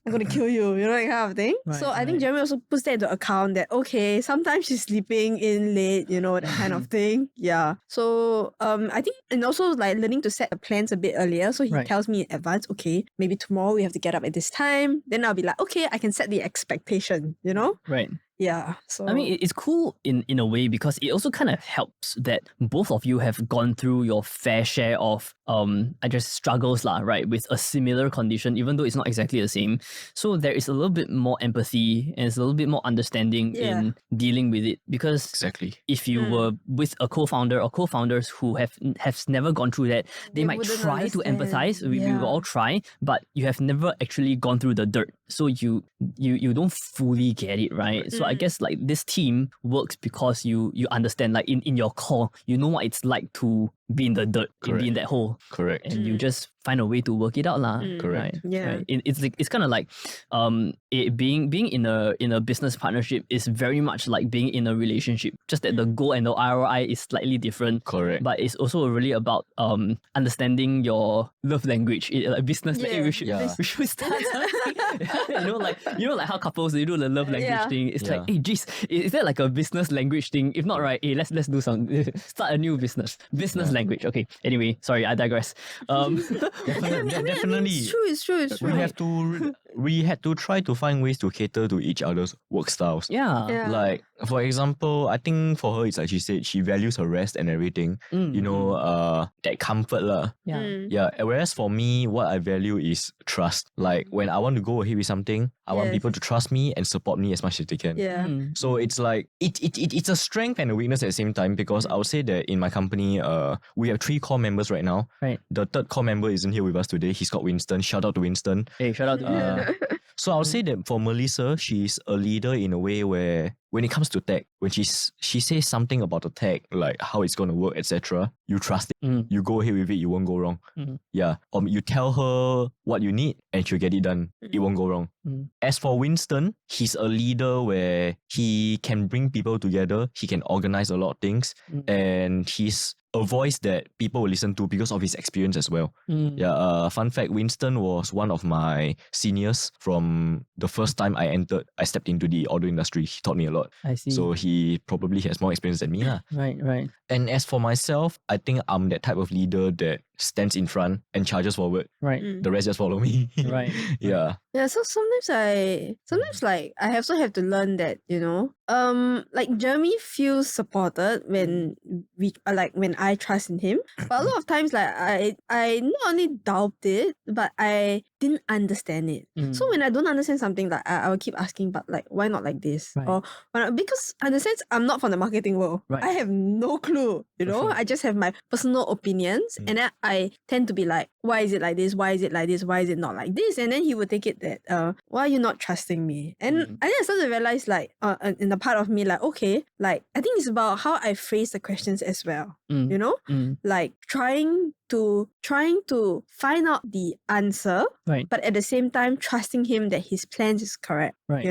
I'm gonna kill you, you know, that kind of thing. So Right, I think right. Jeremy also puts that into account that, okay, sometimes she's sleeping in late, you know, that kind of thing. Yeah. So I think, and also like learning to set the plans a bit earlier. So he Right. tells me in advance, okay, maybe tomorrow we have to get up at this time. Then I'll be like, okay, I can set the expectation, you know? Right. Yeah. So I mean, it's cool in a way because it also kind of helps that both of you have gone through your fair share of I guess struggles lah, right, with a similar condition, even though it's not exactly the same. So there is a little bit more empathy and it's a little bit more understanding Yeah. in dealing with it. Because Exactly. if you were with a co-founder or co-founders who have never gone through that, they might wouldn't try to understand. empathize. We will Yeah. all try, but you have never actually gone through the dirt, so you don't fully get it, right? So I guess like this team works because you understand, like in your core, you know what it's like to be in the dirt, be in that hole, Correct. and you just find a way to work it out, lah. Correct. Right? Yeah. Right? It's kind of like being in a business partnership is very much like being in a relationship. Just that the goal and the ROI is slightly different. Correct. But it's also really about understanding your love language. Like business, like, Yeah. we should start something. you know like how couples they do the love language Yeah. thing. It's like, Yeah. hey, geez, is there like a business language thing? If not, right, hey, let's do some start a new business language. Okay. Anyway, sorry, I digress. Definitely. It's true. We had to try to find ways to cater to each other's work styles. Yeah. Like, for example, I think for her, it's like she said she values her rest and everything. That comfort lah. Yeah. Yeah. Whereas for me, what I value is trust. Like when I want to go ahead with something, I want Yes. people to trust me and support me as much as they can. Yeah. So it's like it's a strength and a weakness at the same time, because I would say that in my company, we have 3 core members right now. Right. The third core member isn't here with us today. He's called Winston. Shout out to Winston. Hey, shout out to So I would say that for Melissa, she's a leader in a way where when it comes to tech, when she says something about the tech, like how it's going to work, etc., you trust it. You go ahead with it, you won't go wrong. Yeah. You tell her what you need and she'll get it done. It won't go wrong. As for Winston, he's a leader where he can bring people together. He can organize a lot of things. And he's a voice that people will listen to because of his experience as well. Yeah. Fun fact, Winston was one of my seniors from the first time I stepped into the audio industry. He taught me a lot. I see. So he probably has more experience than me lah. Right. And as for myself, I think I'm that type of leader that stands in front and charges forward. Right. The rest just follow me. Right. Yeah. Yeah, so sometimes like I also have to learn that, like Jeremy feels supported when when I trust in him. But a lot of times like I not only doubt it, but I didn't understand it. So when I don't understand something, like I will keep asking, but like why not like this? Right. Or because in the sense I'm not from the marketing world. Right. I have no clue, sure. I just have my personal opinions, and then I tend to be like, why is it like this? Why is it like this? Why is it not like this? And then he would take it that why are you not trusting me? And I think I started to realize like in the part of me like, okay, like I think it's about how I phrase the questions as well. Like trying to find out the answer, Right. but at the same time trusting him that his plans is correct. Right.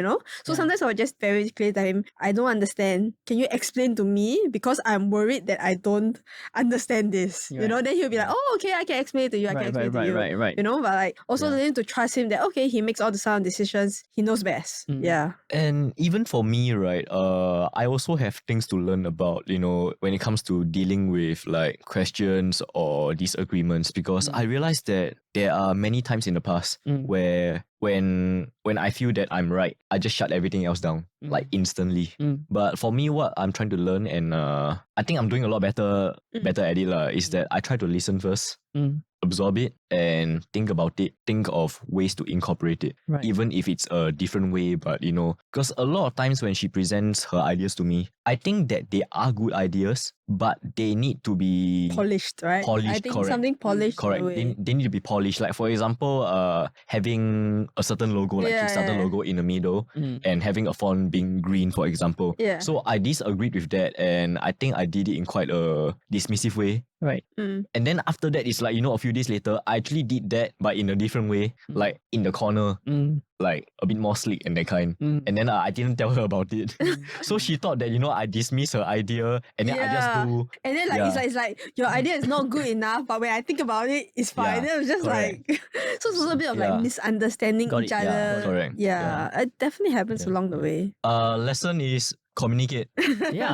So sometimes I would just very clear to him, I don't understand. Can you explain to me? Because I'm worried that I don't understand this. Right. Then he'll be like, oh, okay, I can explain it to you. I can explain it to you. Right. But like also learning to trust him that okay, he makes all the sound decisions. He knows best. Yeah. And even for me, right, I also have things to learn about, when it comes to dealing with like questions or disagreements, because I realized that there are many times in the past where when I feel that I'm right, I just shut everything else down like instantly. But for me, what I'm trying to learn, and I think I'm doing a lot better at it is that I try to listen first, absorb it, and think about it, think of ways to incorporate it, Right. even if it's a different way. But because a lot of times when she presents her ideas to me, I think that they are good ideas, but they need to be Polished, right? Polished, I think correct. something polished. in a correct. way. They need to be polished. Like for example, having a certain logo, like Kickstarter logo in the middle, and having a font being green, for example. Yeah. So I disagreed with that, and I think I did it in quite a dismissive way. Right. Mm. And then after that, it's like, a few days later, I actually did that, but in a different way, like in the corner, like a bit more sleek and that kind. And then I didn't tell her about it. So she thought that, I dismissed her idea, and then I just do. And then it's like your idea is not good enough, but when I think about it, it's fine. Yeah, Then it was just correct. like so it's also a bit of Yeah. like misunderstanding Got each it, other. correct. Yeah, it definitely happens along the way. Lesson is communicate. Yeah,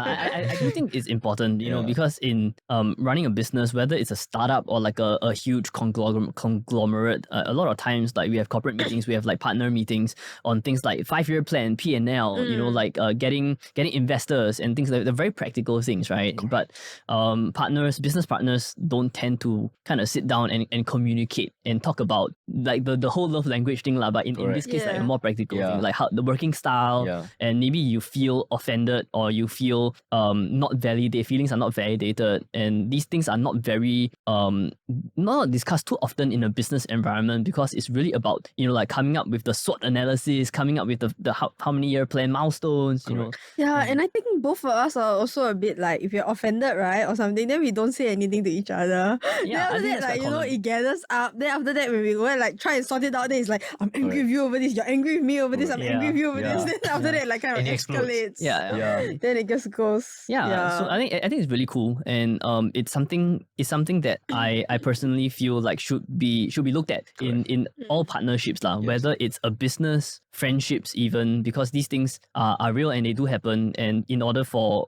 I do think it's important, you know, Yeah. because in running a business, whether it's a startup or like a huge conglomerate, a lot of times like we have corporate meetings, we have like partner meetings on things like 5-year plan, P&L, you know, like getting investors and things like the very practical things, right? But business partners don't tend to kind of sit down and communicate and talk about like the whole love language thing lah. But in this case, like a Yeah. more practical thing, Yeah. like how the working style, Yeah. and maybe you feel offended or you feel not validated, feelings are not validated, and these things are not very not discussed too often in a business environment, because it's really about, you know, like coming up with the SWOT analysis, coming up with the how many year plan milestones, you know. Yeah, and I think both of us are also a bit like, if you're offended, right, or something, then we don't say anything to each other. Yeah, then I after think that, that's like, quite you know, common. it gathers up. Then after that, when we go and like try and sort it out, then it's like, I'm angry with you over this, you're angry with me over this, I'm Correct. angry with you over Yeah. this. Then after that, like kind of And it explodes. escalates. Yeah. Then it just goes. Yeah, so I think it's really cool, and it's something that I personally feel like should be looked at in all partnerships lah, whether it's a business, friendships even, because these things are real and they do happen, and in order for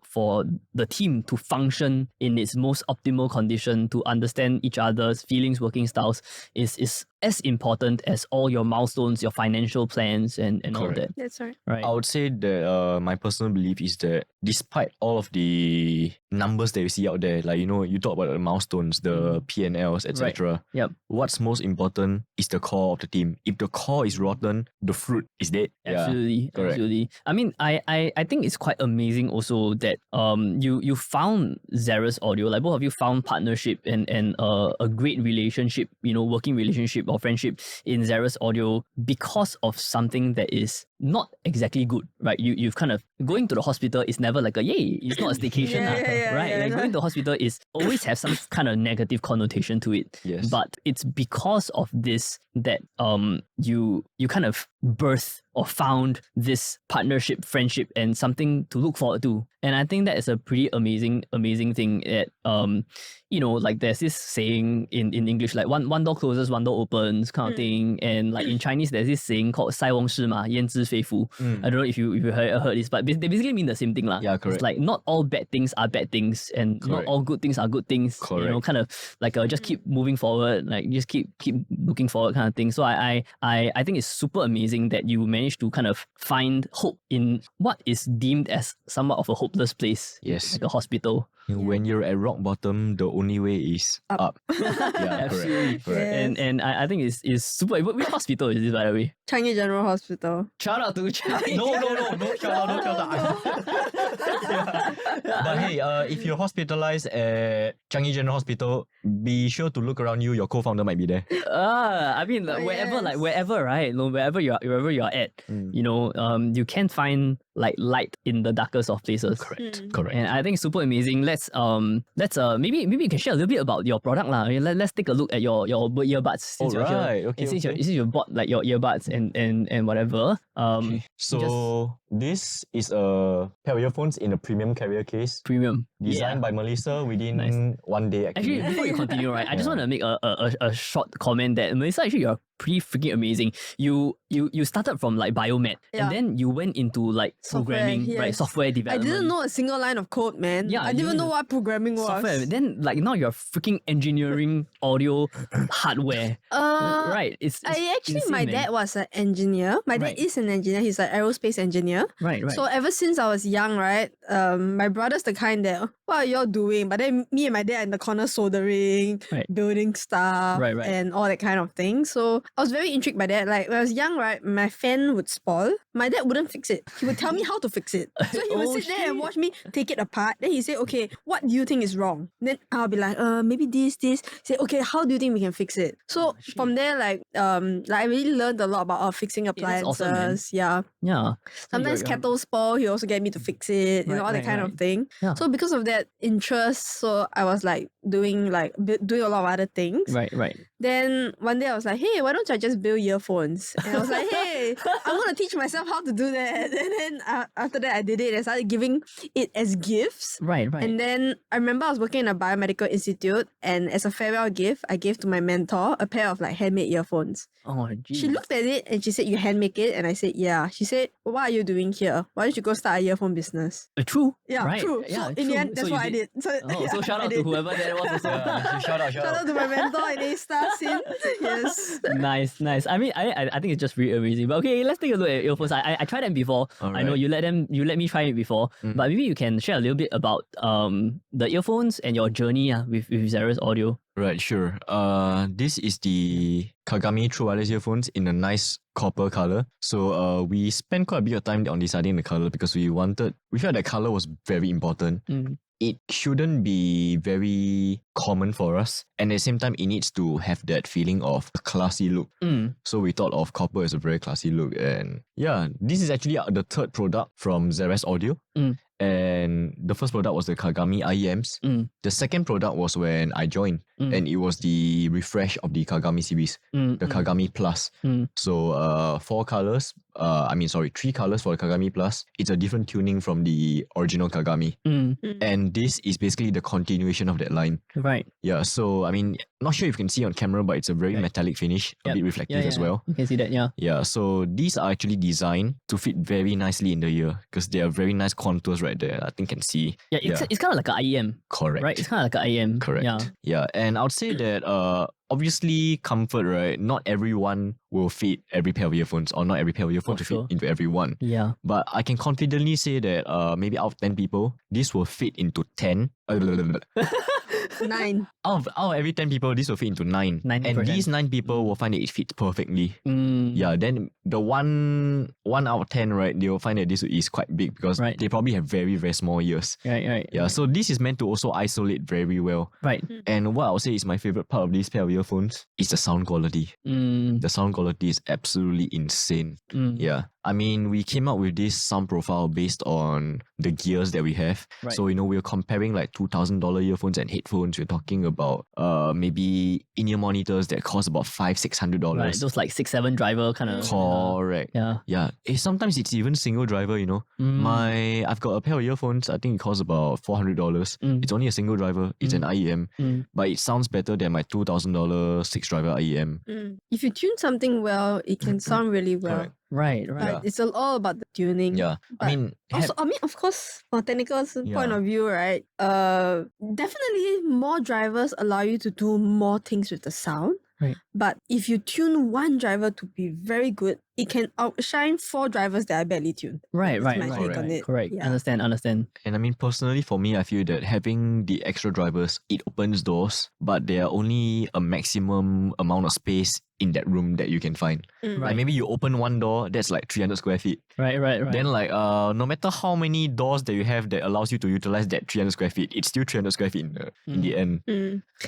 the team to function in its most optimal condition, to understand each other's feelings, working styles is as important as all your milestones, your financial plans and all Correct. that. That's right. Right. I would say that my personal belief is that despite all of the numbers that you see out there, like, you know, you talk about the milestones, the P&Ls, etc. Yep. What's most important is the core of the team. If the core is rotten, the fruit is dead. Absolutely, correct. absolutely. I mean, I think it's quite amazing also that you found Xeris Audio, like both of you found partnership and a great relationship, you know, working relationship or friendship in Xeris Audio because of something that is not exactly good, right? You've kind of going to the hospital is never like a yay, it's not a staycation, right? Like going to the hospital is always have some kind of negative connotation to it. Yes. But it's because of this that you kind of birth or found this partnership, friendship, and something to look forward to. And I think that is a pretty amazing thing that you know, like there's this saying in English, like one door closes, one door opens kind of thing. And like in Chinese, there's this saying called 塞翁失马,焉知非福. I don't know if you heard this, but they basically mean the same thing lah. Yeah, correct. It's like not all bad things are bad things, and not Correct. all good things are good things. Correct. You know, kind of like just keep moving forward, like just keep looking forward kind of thing. So I think it's super amazing that you managed to kind of find hope in what is deemed as somewhat of a hopeless place. Yes. Like a hospital. When you're at rock bottom, the only way is up. Yeah, Absolutely. correct. Correct. And I think it's super. Which hospital is this, by the way? Changi General Hospital. Shout out to Changi. No, shout out. But hey, if you're hospitalized at Changi General Hospital, be sure to look around you. Your co-founder might be there. I mean, wherever, right? No, wherever you're at, you know, you can find like light in the darkest of places. Correct. And I think it's super amazing. Let's maybe you can share a little bit about your product lah. Let's take a look at your earbuds since you're here. Alright, okay, And since okay. you bought like your earbuds and whatever. So this is a pair of earphones in a premium carrier case, Premium. designed by Melissa within one day. Actually, before you continue, right, I just want to make a short comment that Melissa, actually, you're pretty freaking amazing. You started from like biomed, and then you went into like programming, Software, right? yes. Software I development. didn't know a single line of code, man. Yeah, I didn't even know what programming was. Software. Then like now you're freaking engineering audio hardware. Right. It's Actually, insane, my man. dad was an engineer. My dad is an engineer. He's an aerospace engineer. Right. So ever since I was young, right, my brother's the kind that, what are y'all doing? But then me and my dad are in the corner soldering, Right. building stuff, Right. and all that kind of thing. So I was very intrigued by that. Like when I was young, right, my fan would spoil. My dad wouldn't fix it. He would tell me how to fix it. So he would Oh, sit there and shit. watch me take it apart. Then he say, okay, what do you think is wrong? Then I'll be like, maybe this. He say, okay, how do you think we can fix it? So from there, like I really learned a lot about fixing that's appliances. awesome, man. Yeah. Yeah. Sometimes kettle spoil, he also get me to fix it, you know, all that kind of thing. Yeah. So because of that interest, so I was like doing a lot of other things. Right. Then one day I was like, hey, why don't I just build earphones? And I was like, hey, I'm going to teach myself how to do that. And then after that, I did it. I started giving it as gifts. Right, right. And then I remember I was working in a biomedical institute, and as a farewell gift, I gave to my mentor a pair of like handmade earphones. Oh, geez. She looked at it and she said, you handmake it? And I said, yeah. She said, what are you doing here? Why don't you go start a earphone business? True. Yeah, right. true. Yeah, So in true. the end, that's So what you I did. So, Oh, yeah, so shout I out to did. whoever that was also. Shout out. Shout out to my mentor in A-Star scene. Yes. Nice. I mean, I think it's just really amazing. But okay, let's take a look at earphones. I tried them before. I know Alright. you let me try it before. But maybe you can share a little bit about the earphones and your journey with Xerox Audio. Right, sure. This is the Kagami True Wireless earphones in a nice copper color. So we spent quite a bit of time on deciding the color because we felt that color was very important. It shouldn't be very common for us, and at the same time it needs to have that feeling of a classy look. So we thought of copper as a very classy look, and yeah, this is actually the third product from Xerox Audio. And the first product was the Kagami IEMs. The second product was when I joined, and it was the refresh of the Kagami series, the Kagami Plus. So 3 colors for the Kagami Plus. It's a different tuning from the original Kagami. And this is basically the continuation of that line. Right. Yeah, so I mean, not sure if you can see on camera, but it's a very metallic finish, a bit reflective as well. You can see that, yeah. Yeah, so these are actually designed to fit very nicely in the ear because they are very nice contours right there. I think you can see. Yeah, it's kind of like an IEM. Correct. Right, it's kind of like an IEM. Correct. Yeah, and I would say that obviously comfort, right? Not everyone will fit every pair of earphones, or not every pair of earphones will fit into everyone. Yeah. But I can confidently say that maybe out of 10 people, this will fit into 10. 9. Out of every 10 people, this will fit into 9. 9%. And these 9 people will find that it fits perfectly. Yeah, then the one out of 10, right, they will find that this is quite big because they probably have very, very small ears. Right. Yeah, so this is meant to also isolate very well. Right. And what I would say is my favorite part of this pair of earphones is the sound quality. The sound quality is absolutely insane. Yeah. I mean, we came up with this sound profile based on the gears that we have. Right. So, we're comparing like $2,000 earphones and headphones. We're talking about maybe in-ear monitors that cost about $500-$600. Right, those like 6-7 driver kind of. Correct. Yeah. Sometimes it's even single driver, I've got a pair of earphones, I think it costs about $400. It's only a single driver. It's an IEM. But it sounds better than my $2,000 6-driver IEM. If you tune something well, it can sound really well. Correct. Right. But it's all about the tuning. Yeah. But of course, from a technical point of view, right? Definitely more drivers allow you to do more things with the sound. Right. But if you tune one driver to be very good, it can outshine 4 drivers that are badly tuned. Right. That's my take on it. Correct. Yeah. Understand. And I mean, personally for me, I feel that having the extra drivers, it opens doors, but there are only a maximum amount of space in that room that you can find. Like maybe you open one door, that's like 300 square feet. Right. Then like no matter how many doors that you have that allows you to utilize that 300 square feet, it's still 300 square feet in the end.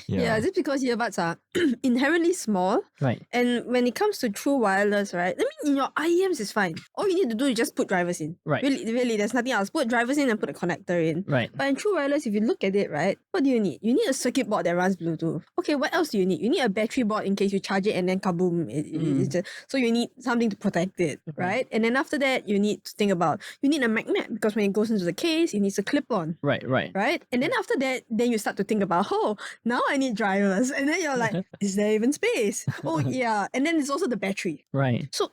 Yeah, is it because earbuds are inherently small? Right. And when it comes to true wireless, right? I mean, in your IEMs is fine. All you need to do is just put drivers in. Right. Really, there's nothing else. Put drivers in and put a connector in. Right. But in true wireless, if you look at it, right, what do you need? You need a circuit board that runs Bluetooth. Okay, what else do you need? You need a battery board in case you charge it and then kaboom. So you need something to protect it, right? And then after that, you need to think about, you need a magnet because when it goes into the case, it needs a clip-on. Right. Right? And then after that, then you start to think about, oh, now I need drivers. And then you're like, is there even space? Oh, yeah. And then it's also the battery. Right. So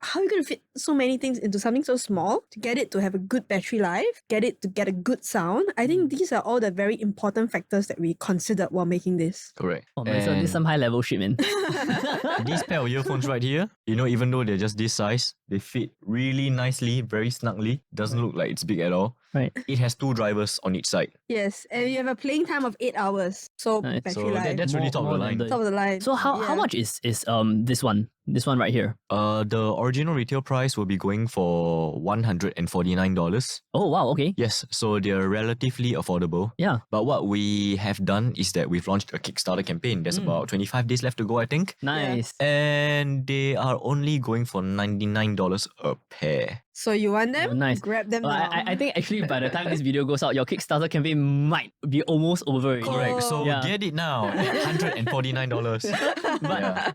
how are you going to fit so many things into something so small to get it to have a good battery life, get it to get a good sound? I think these are all the very important factors that we considered while making this. Correct. Oh, man, so this is some high level shit, man. These pair of earphones right here, even though they're just this size, they fit really nicely, very snugly. Doesn't look like it's big at all. Right. It has 2 drivers on each side. Yes, and you have a playing time of 8 hours. So Nice. battery So life. that's really top of the line. Top of the line. So how much is this one? This one right here. The original retail price will be going for $149. Oh wow, okay. Yes, so they're relatively affordable. Yeah. But what we have done is that we've launched a Kickstarter campaign. There's about 25 days left to go, I think. Nice. And they are only going for $99 a pair. So you want them? Oh, nice. Grab them Well, now. I think actually by the time this video goes out, your Kickstarter campaign might be almost over already. Correct. So Yeah. get it now. $149. But Yeah.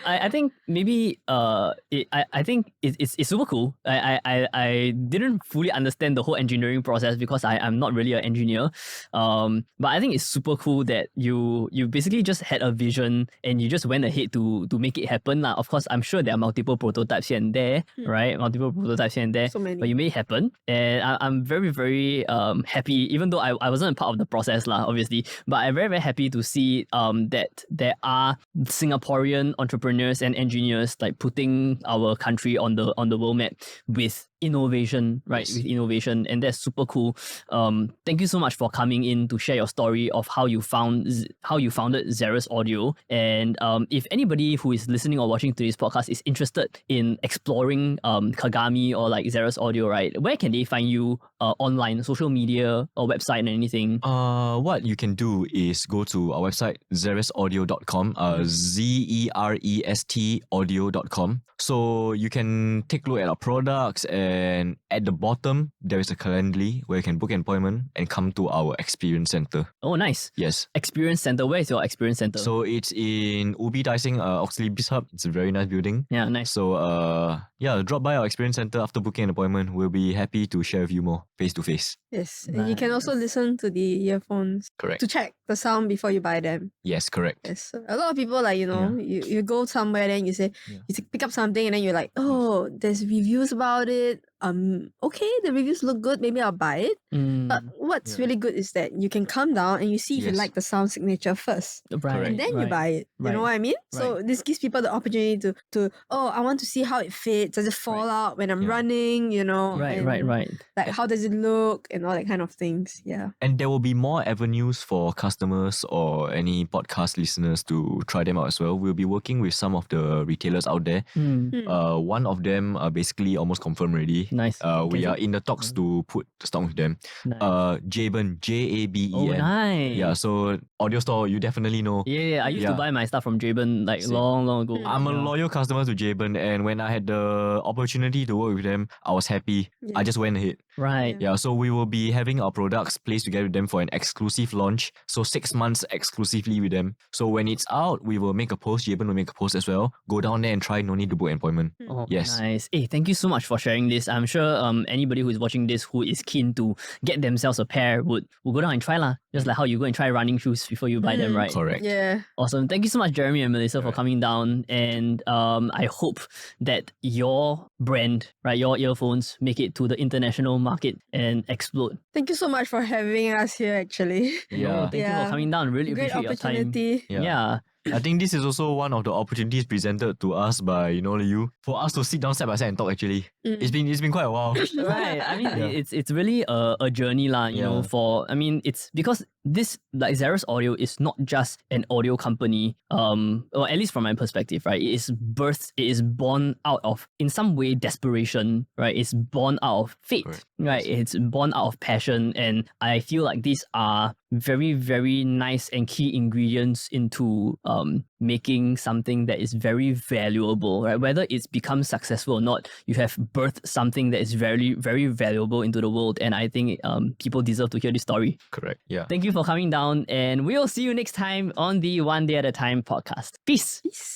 I think maybe I think it's super cool. I didn't fully understand the whole engineering process because I'm not really an engineer. But I think it's super cool that you basically just had a vision and you just went ahead to make it happen. Of course, I'm sure there are multiple prototypes here and there, right? Multiple prototypes here and there. So many. But you made it happen. And I'm very, very happy, even though I wasn't a part of the process, obviously. But I'm very, very happy to see that there are Singaporean entrepreneurs and engineers like putting our country on the world map with innovation, right? Yes. With innovation, and that's super cool. Thank you so much for coming in to share your story of how you founded Xeris Audio. And if anybody who is listening or watching today's podcast is interested in exploring Kagami or like Xeris Audio, right? Where can they find you online, social media or website and anything? What you can do is go to our website, zeresaudio.com, ZEREST audio.com. So you can take a look at our products, and at the bottom, there is a Calendly where you can book an appointment and come to our experience center. Oh, nice. Yes. Experience Center. Where is your Experience Center? So it's in Ubi Tai Seng, Oxley Biz Hub. It's a very nice building. yeah, nice. So yeah, drop by our experience center after booking an appointment. We'll be happy to share with you more face to face. Yes. And you can also Nice. listen to the earphones Correct. to check the sound before you buy them. Yes, correct. Yes. A lot of people you go somewhere, then you say you pick up something and then you're like, oh, there's reviews about it. Okay, the reviews look good, maybe I'll buy it. But what's Yeah. really good is that you can come down and you see if you Yes. like the sound signature first. Right, And then you right. buy it. You know right, what I mean? So this gives people the opportunity to I want to see how it fits. Does it fall out when I'm Yeah. running? Right, and right. Like how does it look and all that kind of things. Yeah. And there will be more avenues for customers or any podcast listeners to try them out as well. We'll be working with some of the retailers out there. One of them are basically almost confirmed already. Nice. We are in the talks to put the stock with them. Nice. Jaben, Jaben. Oh, nice. Yeah, so audio store, you definitely know. Yeah, I used to Yeah. buy my stuff from Jaben like Same. long ago. I'm a Yeah. loyal customer to Jaben, and when I had the opportunity to work with them, I was happy. Yeah. I just went ahead. Right. Yeah, so we will be having our products placed together with them for an exclusive launch. So 6 months exclusively with them. So when it's out, we will make a post. Jaben will make a post as well. Go down there and try. No need to book an appointment. Oh, Yes. nice. Hey, thank you so much for sharing this. I'm sure anybody who is watching this who is keen to get themselves a pair would go down and try lah. Just like how you go and try running shoes before you buy them, right? Correct. Yeah. Awesome. Thank you so much, Jeremy and Melissa, for Alright. coming down. And I hope that your brand, right, your earphones, make it to the international market and explode. Thank you so much for having us here actually. Yeah. Thank you for coming down. Really Great appreciate your time. opportunity. Yeah. I think this is also one of the opportunities presented to us by you for us to sit down side by side and talk. Actually, it's been quite a while. Right. I mean, Yeah. it's really a journey lah. You know, Yeah. it's because this like Xeris Audio is not just an audio company. Or at least from my perspective, right? It is born out of in some way desperation, right? It's born out of faith, Correct. right? It's born out of passion, and I feel like these are very, very nice and key ingredients into making something that is very valuable, right? Whether it's become successful or not, you have birthed something that is very, very valuable into the world, and I think people deserve to hear this story. Correct. Yeah. Thank you for coming down, and we'll see you next time on the One Day at a Time podcast. Peace. Peace.